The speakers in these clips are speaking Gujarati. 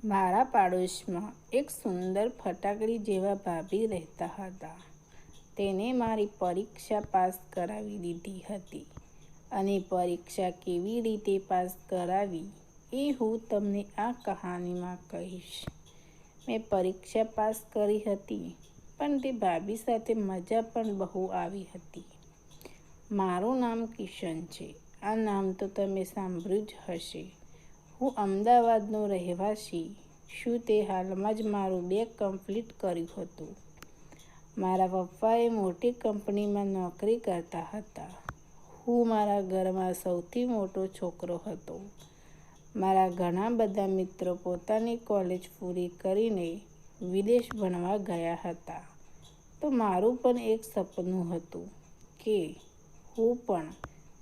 મારા પાડોશમાં એક સુંદર ફટાકડી જેવા ભાભી રહેતા હતા. તેને મારી પરીક્ષા પાસ કરાવી દીધી હતી અને પરીક્ષા કેવી રીતે પાસ કરાવી એ હું તમને આ કહાનીમાં કહીશ. મેં પરીક્ષા પાસ કરી હતી, પણ તે ભાભી સાથે મજા પણ બહુ આવી હતી. મારું નામ કિશન છે. આ નામ તો તમે સાંભળ્યું જ હશે. હું અમદાવાદનો રહેવાસી છું. તે હાલમાં જ મારું 2 કમ્પ્લીટ કર્યું હતું. મારા પપ્પાએ મોટી કંપનીમાં નોકરી કરતા હતા. હું મારા ઘરમાં સૌથી મોટો છોકરો હતો. મારા ઘણા બધા મિત્રો પોતાની કોલેજ પૂરી કરીને વિદેશ ભણવા ગયા હતા. તો મારું પણ એક સપનું હતું કે હું પણ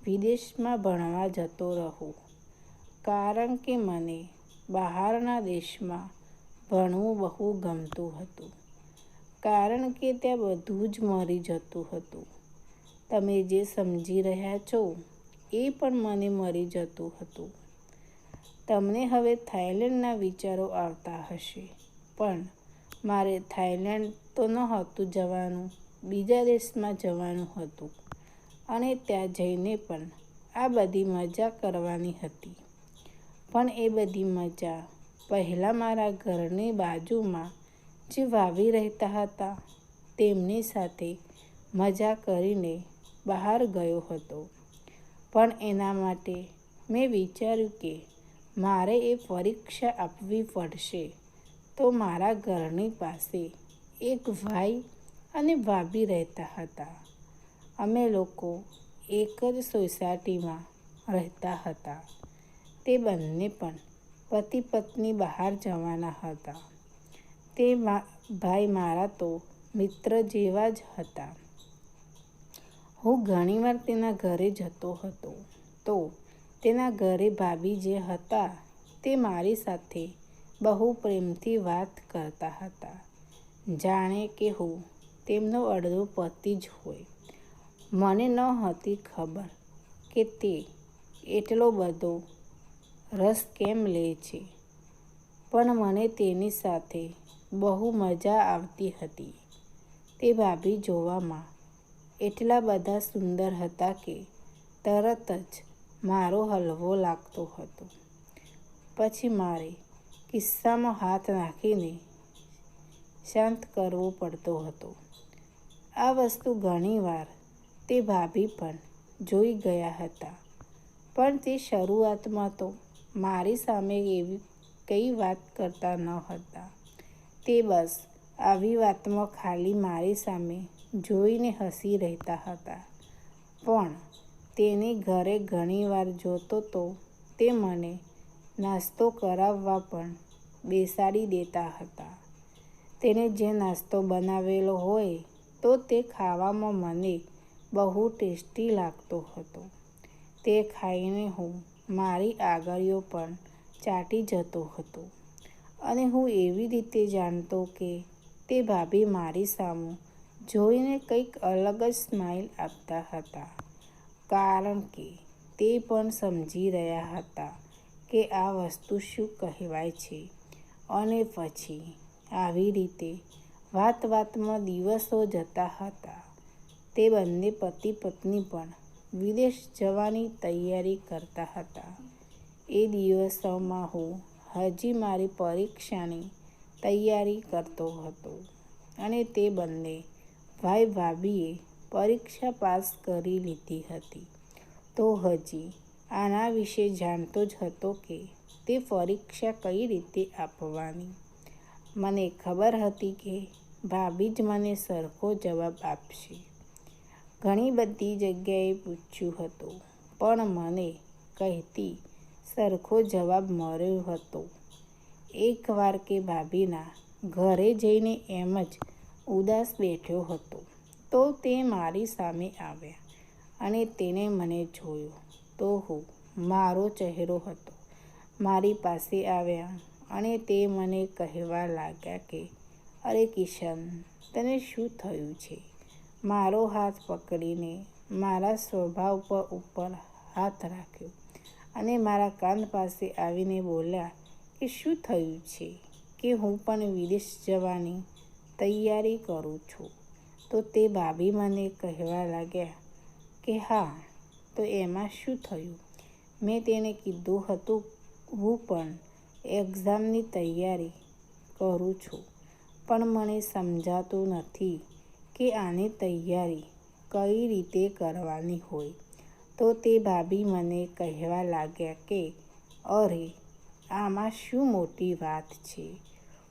વિદેશમાં ભણવા જતો રહું, કારણ કે મને બહારના દેશમાં ભણવું બહુ ગમતું હતું, કારણ કે ત્યાં બધું જ મળી જતું હતું. તમે જે સમજી રહ્યા છો એ પણ મને મળી જતું હતું. તમને હવે થાઈલેન્ડના વિચારો આવતા હશે, પણ મારે થાઈલેન્ડ તો નહોતું જવાનું, બીજા દેશમાં જવાનું હતું અને ત્યાં જઈને પણ આ બધી મજા કરવાની હતી. પણ એ બધી મજા પહેલાં મારા ઘરની બાજુમાં જે ભાભી રહેતા હતા તેમની સાથે મજા કરીને બહાર ગયો હતો. પણ એના માટે મેં વિચાર્યું કે મારે એ પરીક્ષા આપવી પડશે. તો મારા ઘરની પાસે એક ભાઈ અને ભાભી રહેતા હતા. અમે લોકો એક જ સોસાયટીમાં રહેતા હતા. તે બંને પણ પતિ પત્ની બહાર જવાના હતા. તે ભાઈ મારા તો મિત્ર જેવા જ હતા. હું ઘણીવાર તેના ઘરે જતો હતો, તો તેના ઘરે ભાભી જે હતા તે મારી સાથે બહુ પ્રેમથી વાત કરતા હતા, જાણે કે હું તેમનો અડધો પતિ જ હોય. મને નહોતી ખબર કે તે એટલો બધો રસ કેમ લે છે, પણ મને તેની સાથે બહુ મજા આવતી હતી. તે ભાભી જોવામાં એટલા બધા સુંદર હતા કે તરત જ મારો હલવો લાગતો હતો. પછી મારે ખિસ્સામાં હાથ નાખીને શાંત કરવો પડતો હતો. આ વસ્તુ ઘણીવાર તે ભાભી પણ જોઈ ગયા હતા, પણ તે શરૂઆતમાં તો મારી સામે એવી કંઈ વાત કરતા ન હતા. તે બસ આવી વાતમાં ખાલી મારી સામે જોઈને હસી રહેતા હતા. પણ તેને ઘરે ઘણીવાર જોતો તો તે મને નાસ્તો કરાવવા પણ બેસાડી દેતા હતા. તેને જે નાસ્તો બનાવેલો હોય તો તે ખાવામાં મને બહુ ટેસ્ટી લાગતો હતો. તે ખાઈને હું મારી આંગળીઓ પણ ચાટી જતો હતો અને હું એવી રીતે જાણતો કે તે ભાભી મારી સામું જોઈને કંઈક અલગ જ સ્માઈલ આપતા હતા, કારણ કે તે પણ સમજી રહ્યા હતા કે આ વસ્તુ શું કહેવાય છે. અને પછી આવી રીતે વાતમાં દિવસો જતા હતા. તે બંને પતિ પત્ની પણ વિદેશ જવાની તૈયારી કરતા હતા. એ દિવસોમાં હું હજી મારી પરીક્ષાની તૈયારી કરતો હતો અને તે બંને ભાઈ ભાભીએ પરીક્ષા પાસ કરી લીધી હતી. તો હજી આના વિશે જાણતો જ હતો કે તે પરીક્ષા કઈ રીતે આપવાની. મને ખબર હતી કે ભાભી જ મને સરખો જવાબ આપશે. ઘણી બધી જગ્યાએ પૂછ્યું હતું, પણ મને કહેતી સરખો જવાબ મળ્યો હતો. એકવાર કે ભાભીના ઘરે જઈને એમ જ ઉદાસ બેઠો હતો, તો તે મારી સામે આવ્યા અને તેને મને જોયો તો હું મારો ચહેરો હતો. મારી પાસે આવ્યા અને તે મને કહેવા લાગ્યા કે, અરે કિશન, તને શું થયું છે? મારો હાથ પકડીને મારા ખભા ઉપર હાથ રાખ્યો અને મારા કાન પાસે આવીને બોલ્યા એ શું થયું છે કે હું પણ વિદેશ જવાની તૈયારી કરું છું. તો તે ભાભી મને કહેવા લાગ્યા કે હા, તો એમાં શું થયું? મેં તેને કીધું હતું, હું પણ એક્ઝામની તૈયારી કરું છું, પણ મને સમજાતું નથી કે આની તૈયારી કઈ રીતે કરવાની હોય. તો તે ભાભી મને કહેવા લાગ્યા કે અરે, આમાં શું મોટી વાત છે,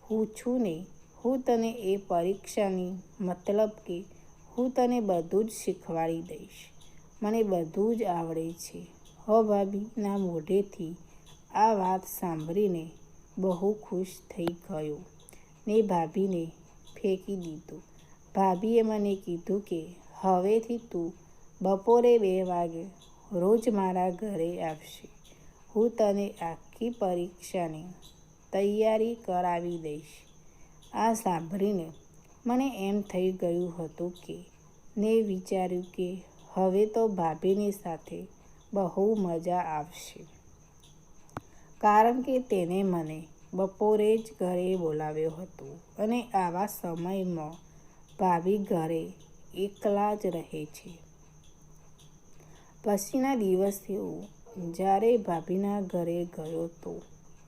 હું છું ને, હું તને એ પરીક્ષાની મતલબ કે હું તને બધું જ શીખવાડી દઈશ, મને બધું જ આવડે છે. ભાભીના મોઢેથી આ વાત સાંભળીને બહુ ખુશ થઈ ગયો ને ભાભીને ફેંકી દીધું. ભાભીએ મને કીધું કે હવેથી તું બપોરે 2 વાગે રોજ મારા ઘરે આવશે, હું તને આખી પરીક્ષાની તૈયારી કરાવી દઈશ. આ સાંભળીને મને એમ થઈ ગયું હતું કે ને વિચાર્યું કે હવે તો ભાભીની સાથે બહુ મજા આવશે, કારણ કે તેને મને બપોરે જ ઘરે બોલાવ્યો હતો અને આવા સમયમાં ભાભી ઘરે એકલા જ રહે છે. પછીના દિવસે હું જ્યારે ભાભીના ઘરે ગયો તો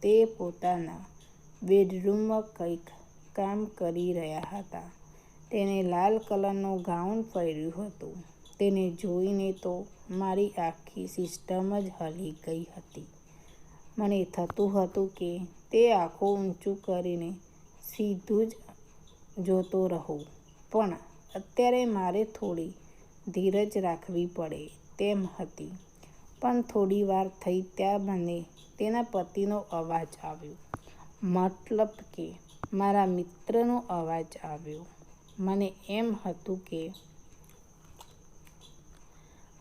તે પોતાના બેડરૂમમાં કંઈક કામ કરી રહ્યા હતા. તેને લાલ કલરનું ગાઉન પહેર્યું હતું. તેને જોઈને તો મારી આખી સિસ્ટમ જ હલી ગઈ હતી. મને થતું હતું કે તે આંખો ઊંચું કરીને સીધું જ જોતો રહું, પણ અત્યારે મારે થોડી ધીરજ રાખવી પડે તેમ હતી. પણ થોડી વાર થઈ ત્યાં મને તેના પતિનો અવાજ આવ્યો, મતલબ કે મારા મિત્રનો અવાજ આવ્યો. મને એમ હતું કે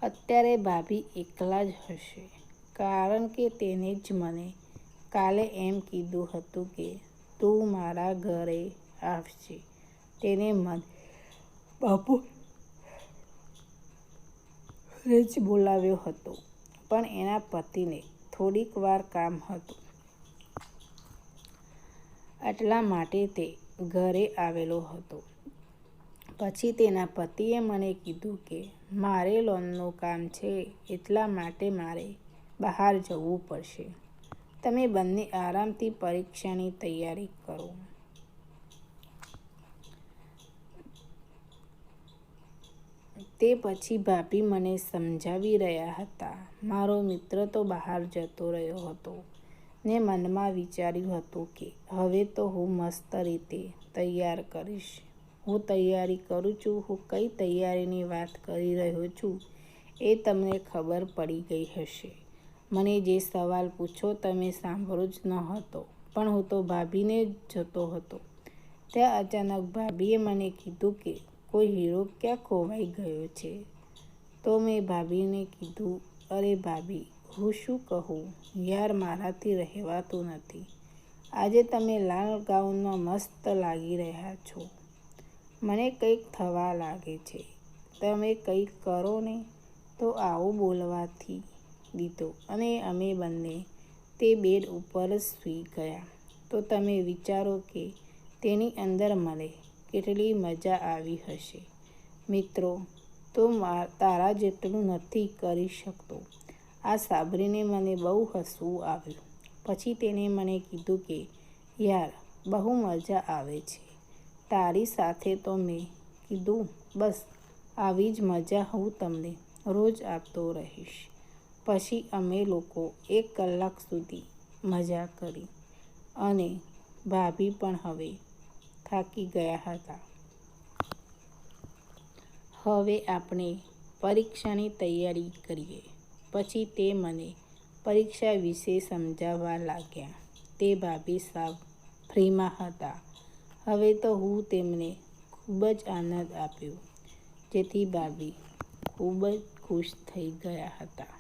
અત્યારે ભાભી એકલા જ હશે, કારણ કે તેને જ મને કાલે એમ કીધું હતું કે તું મારા ઘરે આવશે. તેને મને બપોરે જ બોલાવ્યો હતો, પણ એના પતિને થોડીક વાર કામ હતું, એટલા માટે તે ઘરે આવેલો હતો. પછી તેના પતિએ મને કીધું કે મારે લોનનું કામ છે, એટલા માટે મારે બહાર જવું પડશે. તમે બંને આરામથી પરીક્ષાની તૈયારી કરો. તે પછી ભાભી મને સમજાવી રહ્યા હતા. મારો મિત્ર તો બહાર જતો રહ્યો હતો ને મનમાં વિચાર્યું હતું કે હવે તો હું મસ્ત રીતે તૈયાર કરીશ. હું તૈયારી કરું છું, હું કઈ તૈયારીની વાત કરી રહ્યો છું એ તમને ખબર પડી ગઈ હશે. મને જે સવાલ પૂછ્યો તમે સાંભળ્યો જ ન હતો, પણ હું તો ભાભીને જ જોતો હતો. ત્યાં અચાનક ભાભીએ મને કીધું કે કોઈ હીરો ક્યાં ખોવાઈ ગયો છે. તો મેં ભાભીને કીધું, અરે ભાભી, હું શું કહું યાર, મારાથી રહેવાતું નથી. આજે તમે લાલ ગાઉનમાં મસ્ત લાગી રહ્યા છો. મને કંઈક થવા લાગે છે. તમે કંઈક કરો ને. તો આવું બોલવાથી દીધો અને અમે બંને તે બેડ ઉપર જ સૂઈ ગયા. તો તમે વિચારો કે તેની અંદર મને કેટલી મજા આવી હશે. મિત્રો, તો તારા જેટલું નથી કરી શકતો. આ સાંભળીને મને બહુ હસવું આવ્યું. પછી તેને મને કીધું કે યાર, બહુ મજા આવે છે તારી સાથે. તો મેં કીધું બસ આવી જ મજા હું તમને રોજ આપતો રહીશ. પછી અમે લોકો 1 કલાક સુધી મજા કરી અને ભાભી પણ હવે થાકી ગયા હતા. હવે આપણે પરીક્ષાની તૈયારી કરીએ. પછી તે મને પરીક્ષા વિશે સમજાવવા લાગ્યા. તે ભાભી સાવ ફ્રીમાં હતા. હવે તો હું તેમને ખૂબ જ આનંદ આપ્યો, જેથી ભાભી ખૂબ જ ખુશ થઈ ગયા હતા.